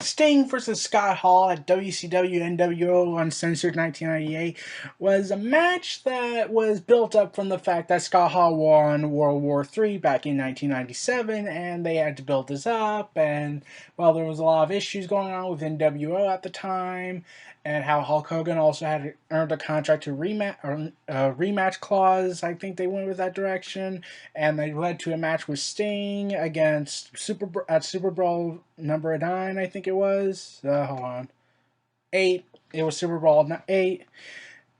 Sting versus Scott Hall at WCW nWo Uncensored 1998 was a match that was built up from the fact that Scott Hall won World War III back in 1997, and they had to build this up. And well, there was a lot of issues going on with nWo at the time, and how Hulk Hogan also had earned a contract to rematch clause. I think they went with that direction, and they led to a match with Sting against Super Bowl number 9, I think it was. Hold on, 8. It was Super Bowl 8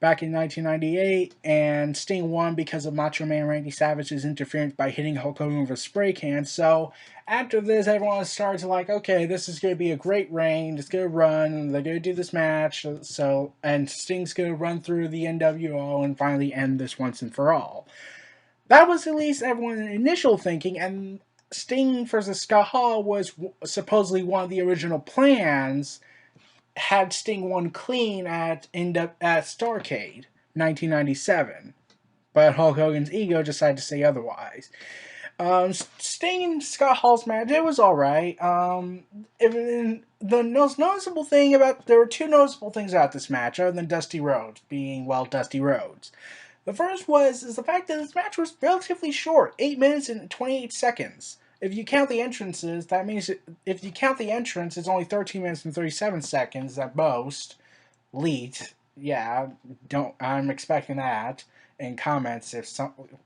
back in 1998, and Sting won because of Macho Man Randy Savage's interference by hitting Hulk Hogan with a spray can. So after this, everyone started to like, okay, this is going to be a great reign. It's going to run. They're going to do this match. So and Sting's going to run through the NWO and finally end this once and for all. That was at least everyone's initial thinking, and Sting versus Scott Hall was supposedly one of the original plans. Had Sting won clean at Starrcade 1997, but Hulk Hogan's ego decided to say otherwise. Sting and Scott Hall's match, it was all right. The most noticeable thing there were two noticeable things about this match, other than Dusty Rhodes being Dusty Rhodes. The first is the fact that this match was relatively short, 8 minutes and 28 seconds. If you count the entrances, that means if you count the entrance, it's only 13 minutes and 37 seconds at most. Leaked, yeah. Don't I'm expecting that in comments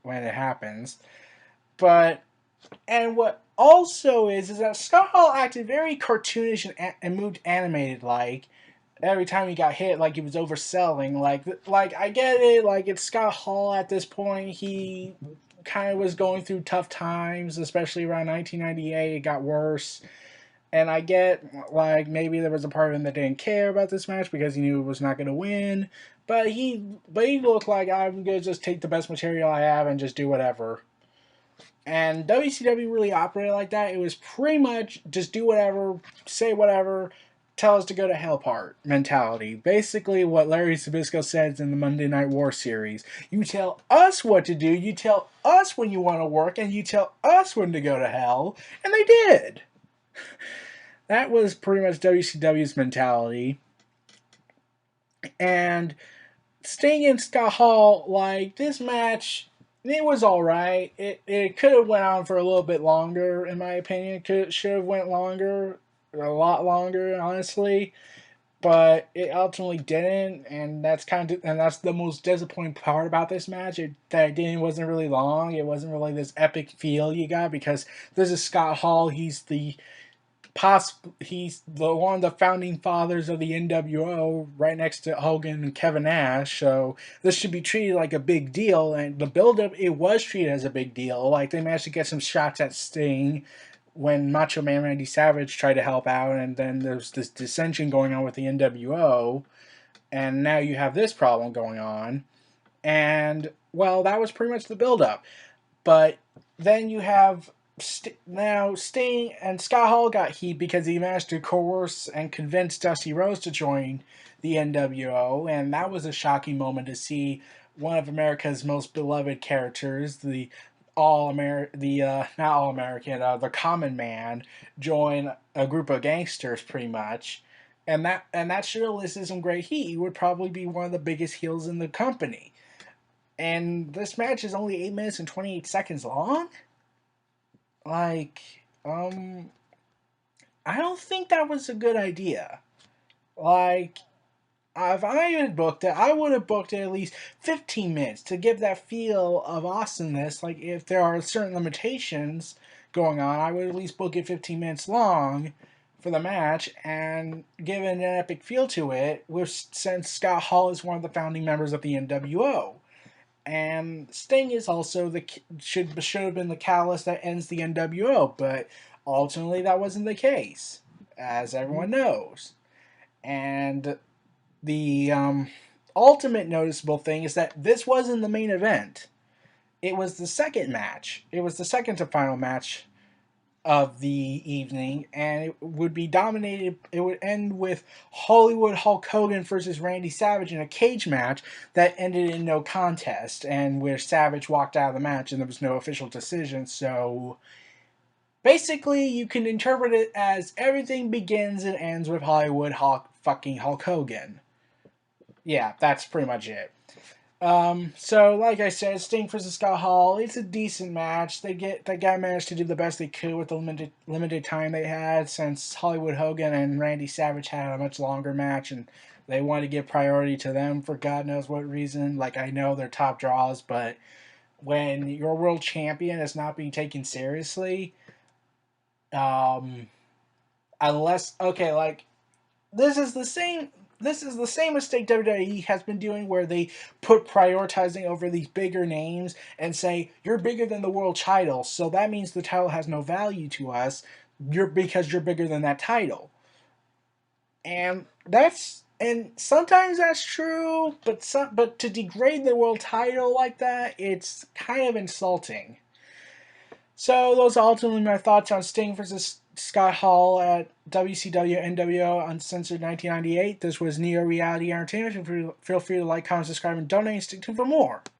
when it happens. But and what also is that Scott Hall acted very cartoonish and moved animated like. Every time he got hit, like he was overselling. Like I get it. Like it's Scott Hall at this point. He kind of was going through tough times, especially around 1998. It got worse, and I get like maybe there was a part of him that didn't care about this match because he knew it was not going to win. But he looked like I'm gonna just take the best material I have and just do whatever. And WCW really operated like that. It was pretty much just do whatever, say whatever, tell us to go to hell part mentality. Basically, what Larry Zbyszko says in the Monday Night War series. You tell us what to do, you tell us when you want to work, and you tell us when to go to hell. And they did. That was pretty much WCW's mentality. And Sting and Scott Hall, like, this match, it was alright. It could have went on for a little bit should have went longer, a lot longer, honestly. But it ultimately didn't, and that's the most disappointing part about this match. Wasn't really long. It wasn't really this epic feel you got because this is Scott Hall. He's the one of the founding fathers of the NWO, right next to Hogan and Kevin Nash. So this should be treated like a big deal, and the build-up, it was treated as a big deal. Like they managed to get some shots at Sting when Macho Man Randy Savage tried to help out, and then there's this dissension going on with the NWO, and now you have this problem going on, and well, that was pretty much the build-up. But then you have now Sting and Scott Hall got heat because he managed to coerce and convince Dusty Rhodes to join the NWO, and that was a shocking moment to see one of America's most beloved characters, the not all American, the common man, join a group of gangsters, pretty much, and that should elicit some great heat. He would probably be one of the biggest heels in the company. And this match is only 8 minutes and 28 seconds long. Like, I don't think that was a good idea. Like, if I had booked it, I would have booked it at least 15 minutes to give that feel of awesomeness. Like, if there are certain limitations going on, I would at least book it 15 minutes long for the match and give it an epic feel to it, since Scott Hall is one of the founding members of the NWO. And Sting is also should have been the catalyst that ends the NWO, but ultimately that wasn't the case, as everyone knows. And the ultimate noticeable thing is that this wasn't the main event. It was the second match. It was the second to final match of the evening, and it would be dominated. It would end with Hollywood Hulk Hogan versus Randy Savage in a cage match that ended in no contest, and where Savage walked out of the match and there was no official decision. So Basically, you can interpret it as everything begins and ends with Hollywood Hulk Hogan. Yeah, that's pretty much it. So like I said, Sting versus Scott Hall, it's a decent match. That guy managed to do the best they could with the limited time they had, since Hollywood Hogan and Randy Savage had a much longer match, and they wanted to give priority to them for God knows what reason. Like, I know they're top draws, but when your world champion is not being taken seriously, um, unless, okay, like, this is the same. This is the same mistake WWE has been doing, where they put prioritizing over these bigger names and say you're bigger than the world title, so that means the title has no value to us. Because you're bigger than that title, and sometimes that's true, but to degrade the world title like that, it's kind of insulting. So those are ultimately my thoughts on Sting versus Scott Hall at WCW nWo Uncensored 1998. This was Neo Reality Entertainment. Feel free to like, comment, subscribe, and donate. Stay tuned for more.